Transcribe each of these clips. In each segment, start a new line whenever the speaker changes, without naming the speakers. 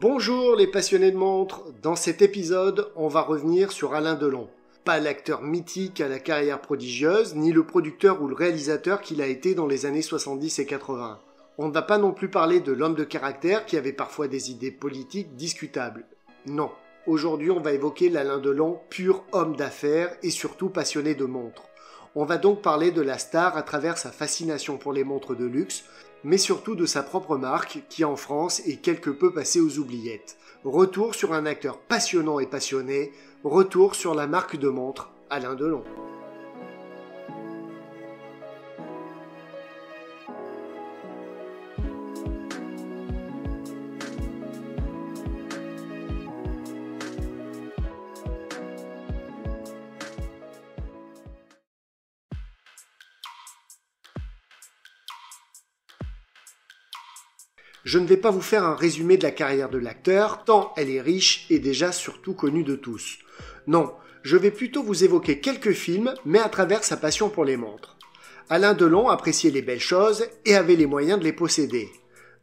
Bonjour les passionnés de montres, dans cet épisode, on va revenir sur Alain Delon. Pas l'acteur mythique à la carrière prodigieuse, ni le producteur ou le réalisateur qu'il a été dans les années 70 et 80. On ne va pas non plus parler de l'homme de caractère qui avait parfois des idées politiques discutables. Non, aujourd'hui on va évoquer l'Alain Delon, pur homme d'affaires et surtout passionné de montres. On va donc parler de la star à travers sa fascination pour les montres de luxe, mais surtout de sa propre marque qui en France est quelque peu passée aux oubliettes. Retour sur un acteur passionnant et passionné, retour sur la marque de montres Alain Delon. Je ne vais pas vous faire un résumé de la carrière de l'acteur, tant elle est riche et déjà surtout connue de tous. Non, je vais plutôt vous évoquer quelques films, mais à travers sa passion pour les montres. Alain Delon appréciait les belles choses et avait les moyens de les posséder.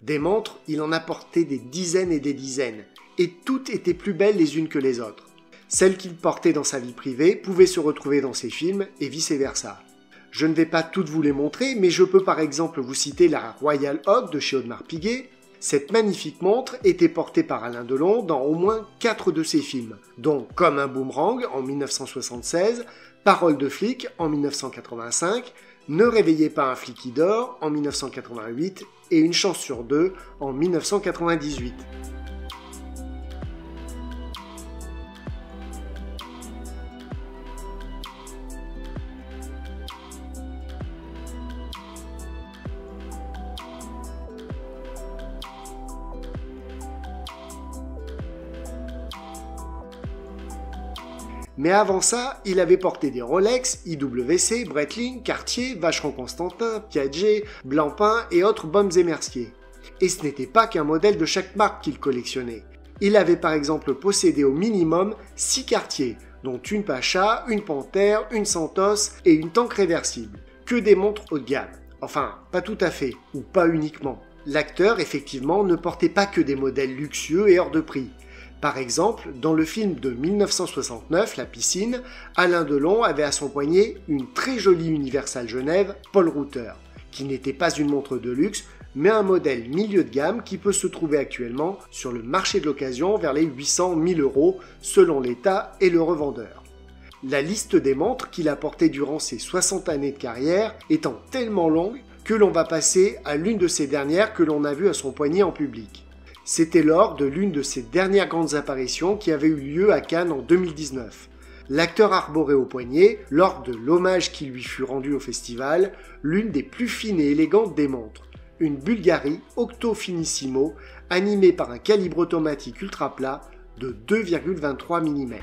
Des montres, il en a porté des dizaines et des dizaines, et toutes étaient plus belles les unes que les autres. Celles qu'il portait dans sa vie privée pouvaient se retrouver dans ses films, et vice-versa. Je ne vais pas toutes vous les montrer, mais je peux par exemple vous citer la Royal Oak de chez Audemars Piguet. Cette magnifique montre était portée par Alain Delon dans au moins 4 de ses films, dont Comme un boomerang en 1976, Parole de flic en 1985, Ne réveillez pas un flic qui dort en 1988 et Une chance sur deux en 1998. Mais avant ça, il avait porté des Rolex, IWC, Breitling, Cartier, Vacheron Constantin, Piaget, Blancpain et autres Boms et Mercier. Et ce n'était pas qu'un modèle de chaque marque qu'il collectionnait. Il avait par exemple possédé au minimum 6 Cartier, dont une Pacha, une Panthère, une Santos et une Tank réversible. Que des montres haut de gamme. Enfin, pas tout à fait, ou pas uniquement. L'acteur, effectivement, ne portait pas que des modèles luxueux et hors de prix. Par exemple, dans le film de 1969, La piscine, Alain Delon avait à son poignet une très jolie Universal Genève Paul Reuter, qui n'était pas une montre de luxe, mais un modèle milieu de gamme qui peut se trouver actuellement sur le marché de l'occasion vers les 800-1000 € selon l'état et le revendeur. La liste des montres qu'il a portées durant ses 60 années de carrière étant tellement longue que l'on va passer à l'une de ces dernières que l'on a vues à son poignet en public. C'était lors de l'une de ses dernières grandes apparitions qui avait eu lieu à Cannes en 2019. L'acteur arborait au poignet, lors de l'hommage qui lui fut rendu au festival, l'une des plus fines et élégantes des montres, une Bulgari Octo Finissimo animée par un calibre automatique ultra plat de 2,23 mm.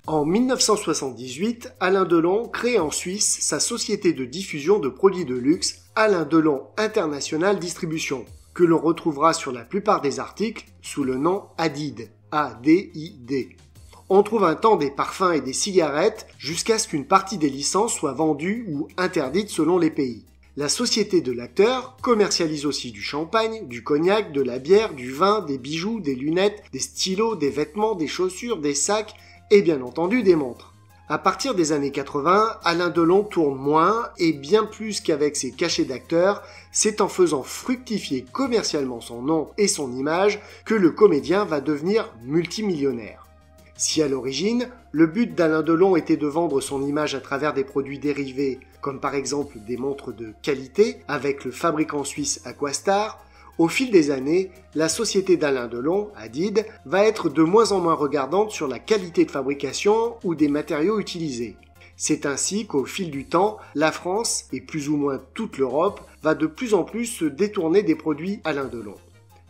En 1978, Alain Delon crée en Suisse sa société de diffusion de produits de luxe Alain Delon International Distribution, que l'on retrouvera sur la plupart des articles sous le nom ADID, A-D-I-D. On trouve un temps des parfums et des cigarettes jusqu'à ce qu'une partie des licences soit vendue ou interdite selon les pays. La société de l'acteur commercialise aussi du champagne, du cognac, de la bière, du vin, des bijoux, des lunettes, des stylos, des vêtements, des chaussures, des sacs et bien entendu des montres. À partir des années 80, Alain Delon tourne moins et bien plus qu'avec ses cachets d'acteur, c'est en faisant fructifier commercialement son nom et son image que le comédien va devenir multimillionnaire. Si à l'origine, le but d'Alain Delon était de vendre son image à travers des produits dérivés, comme par exemple des montres de qualité avec le fabricant suisse Aquastar, au fil des années, la société d'Alain Delon, Adid, va être de moins en moins regardante sur la qualité de fabrication ou des matériaux utilisés. C'est ainsi qu'au fil du temps, la France, et plus ou moins toute l'Europe, va de plus en plus se détourner des produits Alain Delon.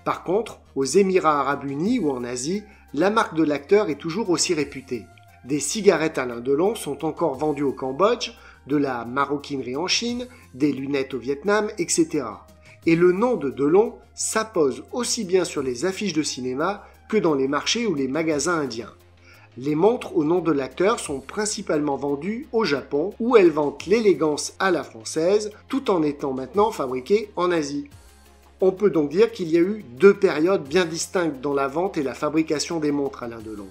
Par contre, aux Émirats Arabes Unis ou en Asie, la marque de l'acteur est toujours aussi réputée. Des cigarettes Alain Delon sont encore vendues au Cambodge, de la maroquinerie en Chine, des lunettes au Vietnam, etc. Et le nom de Delon s'appose aussi bien sur les affiches de cinéma que dans les marchés ou les magasins indiens. Les montres au nom de l'acteur sont principalement vendues au Japon, où elles vantent l'élégance à la française, tout en étant maintenant fabriquées en Asie. On peut donc dire qu'il y a eu deux périodes bien distinctes dans la vente et la fabrication des montres Alain Delon.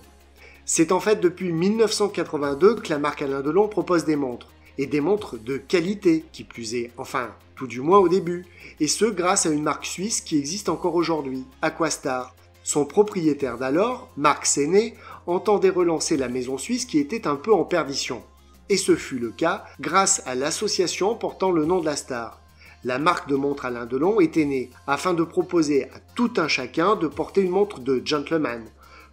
C'est en fait depuis 1982 que la marque Alain Delon propose des montres, et des montres de qualité, qui plus est, enfin, tout du moins au début, et ce grâce à une marque suisse qui existe encore aujourd'hui, Aquastar. Son propriétaire d'alors, Marc Séné, entendait relancer la maison suisse qui était un peu en perdition. Et ce fut le cas grâce à l'association portant le nom de la star. La marque de montre Alain Delon était née afin de proposer à tout un chacun de porter une montre de gentleman.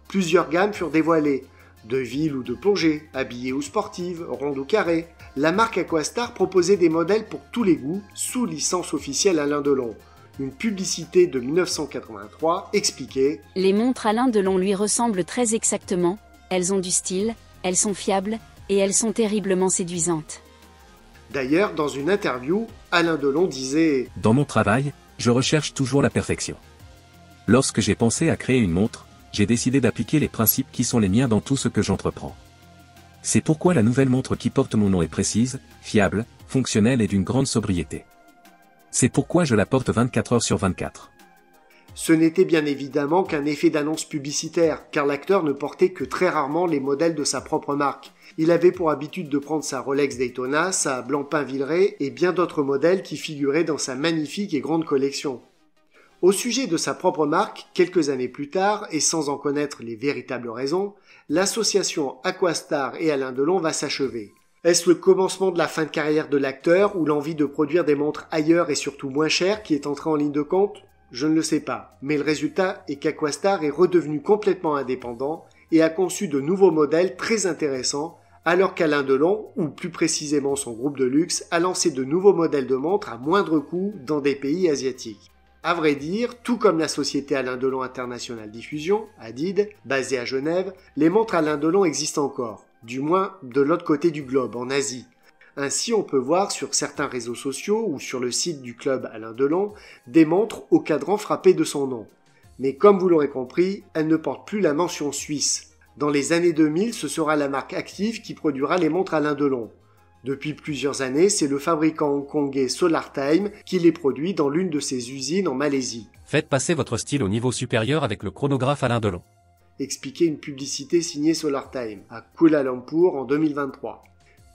Plusieurs gammes furent dévoilées, de ville ou de plongée, habillée ou sportive, ronde ou carrée. La marque Aquastar proposait des modèles pour tous les goûts, sous licence officielle Alain Delon. Une publicité de 1983 expliquait «
Les montres Alain Delon lui ressemblent très exactement, elles ont du style, elles sont fiables, et elles sont terriblement séduisantes. »
D'ailleurs, dans une interview, Alain Delon disait
« Dans mon travail, je recherche toujours la perfection. Lorsque j'ai pensé à créer une montre, j'ai décidé d'appliquer les principes qui sont les miens dans tout ce que j'entreprends. C'est pourquoi la nouvelle montre qui porte mon nom est précise, fiable, fonctionnelle et d'une grande sobriété. C'est pourquoi je la porte 24 heures sur 24. »
Ce n'était bien évidemment qu'un effet d'annonce publicitaire, car l'acteur ne portait que très rarement les modèles de sa propre marque. Il avait pour habitude de prendre sa Rolex Daytona, sa Blancpain Villeray et bien d'autres modèles qui figuraient dans sa magnifique et grande collection. Au sujet de sa propre marque, quelques années plus tard, et sans en connaître les véritables raisons, l'association Aquastar et Alain Delon va s'achever. Est-ce le commencement de la fin de carrière de l'acteur ou l'envie de produire des montres ailleurs et surtout moins chères qui est entré en ligne de compte ? Je ne le sais pas, mais le résultat est qu'Aquastar est redevenu complètement indépendant et a conçu de nouveaux modèles très intéressants, alors qu'Alain Delon, ou plus précisément son groupe de luxe, a lancé de nouveaux modèles de montres à moindre coût dans des pays asiatiques. À vrai dire, tout comme la société Alain Delon International Diffusion, Adid, basée à Genève, les montres Alain Delon existent encore, du moins de l'autre côté du globe, en Asie. Ainsi, on peut voir sur certains réseaux sociaux ou sur le site du club Alain Delon des montres au cadran frappé de son nom. Mais comme vous l'aurez compris, elles ne portent plus la mention suisse. Dans les années 2000, ce sera la marque Active qui produira les montres Alain Delon. Depuis plusieurs années, c'est le fabricant hongkongais SolarTime qui les produit dans l'une de ses usines en Malaisie.
Faites passer votre style au niveau supérieur avec le chronographe Alain Delon.
Expliquait une publicité signée SolarTime à Kuala Lumpur en 2023.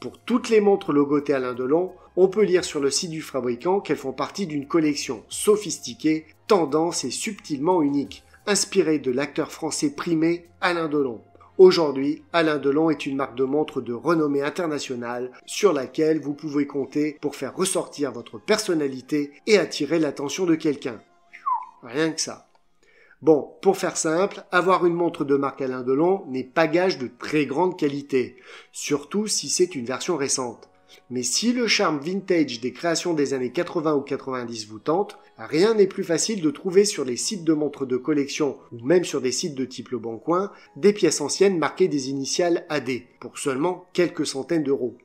Pour toutes les montres logotées Alain Delon, on peut lire sur le site du fabricant qu'elles font partie d'une collection sophistiquée, tendance et subtilement unique, inspirée de l'acteur français primé Alain Delon. Aujourd'hui, Alain Delon est une marque de montres de renommée internationale sur laquelle vous pouvez compter pour faire ressortir votre personnalité et attirer l'attention de quelqu'un. Rien que ça. Bon, pour faire simple, avoir une montre de marque Alain Delon n'est pas gage de très grande qualité, surtout si c'est une version récente. Mais si le charme vintage des créations des années 80 ou 90 vous tente, rien n'est plus facile de trouver sur les sites de montres de collection ou même sur des sites de type Le Bon Coin des pièces anciennes marquées des initiales AD pour seulement quelques centaines d'euros.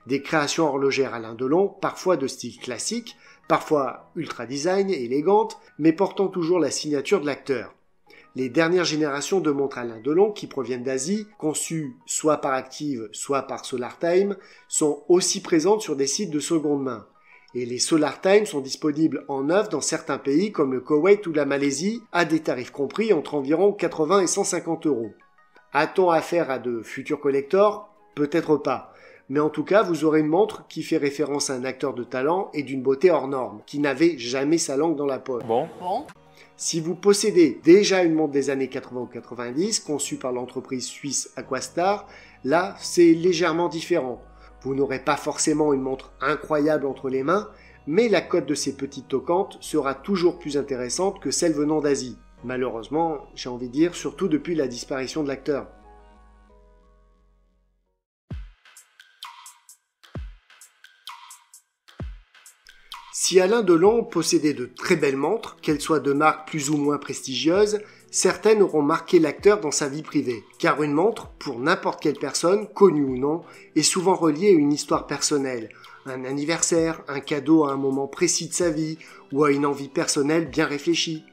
Des créations horlogères Alain Delon, parfois de style classique, parfois ultra design et élégantes, mais portant toujours la signature de l'acteur. Les dernières générations de montres Alain Delon qui proviennent d'Asie, conçues soit par Active, soit par SolarTime, sont aussi présentes sur des sites de seconde main. Et les Solar Times sont disponibles en neuf dans certains pays comme le Koweït ou la Malaisie à des tarifs compris entre environ 80 et 150 euros. A-t-on affaire à de futurs collectors? Peut-être pas. Mais en tout cas, vous aurez une montre qui fait référence à un acteur de talent et d'une beauté hors norme, qui n'avait jamais sa langue dans la poche.
Bon.
Si vous possédez déjà une montre des années 80 ou 90, conçue par l'entreprise suisse Aquastar, là, c'est légèrement différent. Vous n'aurez pas forcément une montre incroyable entre les mains, mais la cote de ces petites toquantes sera toujours plus intéressante que celle venant d'Asie. Malheureusement, j'ai envie de dire, surtout depuis la disparition de l'acteur. Si Alain Delon possédait de très belles montres, qu'elles soient de marques plus ou moins prestigieuses, certaines auront marqué l'acteur dans sa vie privée. Car une montre, pour n'importe quelle personne, connue ou non, est souvent reliée à une histoire personnelle, un anniversaire, un cadeau à un moment précis de sa vie, ou à une envie personnelle bien réfléchie.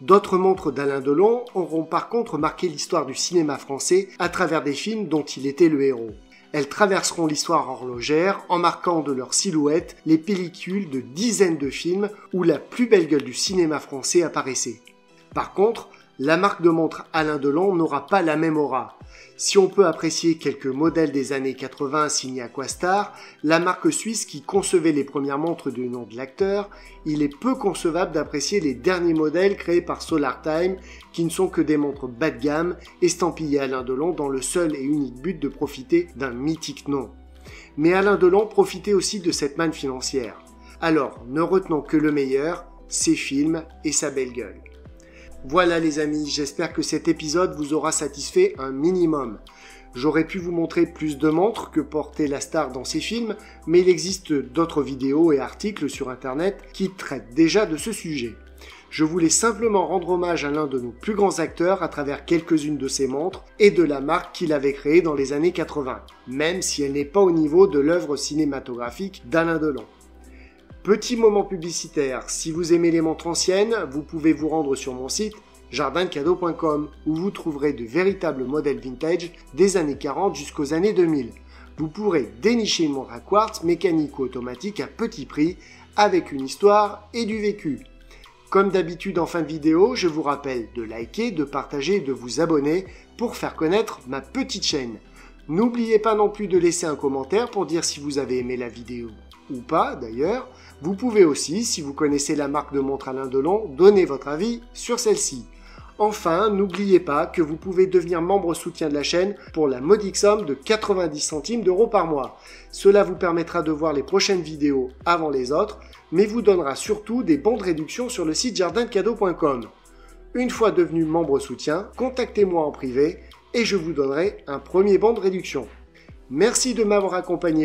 D'autres montres d'Alain Delon auront par contre marqué l'histoire du cinéma français à travers des films dont il était le héros. Elles traverseront l'histoire horlogère en marquant de leur silhouette les pellicules de dizaines de films où la plus belle gueule du cinéma français apparaissait. Par contre, la marque de montre Alain Delon n'aura pas la même aura. Si on peut apprécier quelques modèles des années 80 signés Aquastar, la marque suisse qui concevait les premières montres du nom de l'acteur, il est peu concevable d'apprécier les derniers modèles créés par Solar Time qui ne sont que des montres bas de gamme estampillées Alain Delon dans le seul et unique but de profiter d'un mythique nom. Mais Alain Delon profitait aussi de cette manne financière. Alors, ne retenons que le meilleur, ses films et sa belle gueule. Voilà les amis, j'espère que cet épisode vous aura satisfait un minimum. J'aurais pu vous montrer plus de montres que portait la star dans ses films, mais il existe d'autres vidéos et articles sur internet qui traitent déjà de ce sujet. Je voulais simplement rendre hommage à l'un de nos plus grands acteurs à travers quelques-unes de ses montres et de la marque qu'il avait créée dans les années 80, même si elle n'est pas au niveau de l'œuvre cinématographique d'Alain Delon. Petit moment publicitaire, si vous aimez les montres anciennes, vous pouvez vous rendre sur mon site jardindecadeaux.com où vous trouverez de véritables modèles vintage des années 40 jusqu'aux années 2000. Vous pourrez dénicher une montre à quartz mécanique ou automatique à petit prix avec une histoire et du vécu. Comme d'habitude en fin de vidéo, je vous rappelle de liker, de partager et de vous abonner pour faire connaître ma petite chaîne. N'oubliez pas non plus de laisser un commentaire pour dire si vous avez aimé la vidéo ou pas d'ailleurs. Vous pouvez aussi, si vous connaissez la marque de montre Alain Delon, donner votre avis sur celle-ci. Enfin, n'oubliez pas que vous pouvez devenir membre soutien de la chaîne pour la modique somme de 90 centimes d'euros par mois. Cela vous permettra de voir les prochaines vidéos avant les autres, mais vous donnera surtout des bons de réduction sur le site jardindecadeaux.com. Une fois devenu membre soutien, contactez-moi en privé et je vous donnerai un premier bon de réduction. Merci de m'avoir accompagné.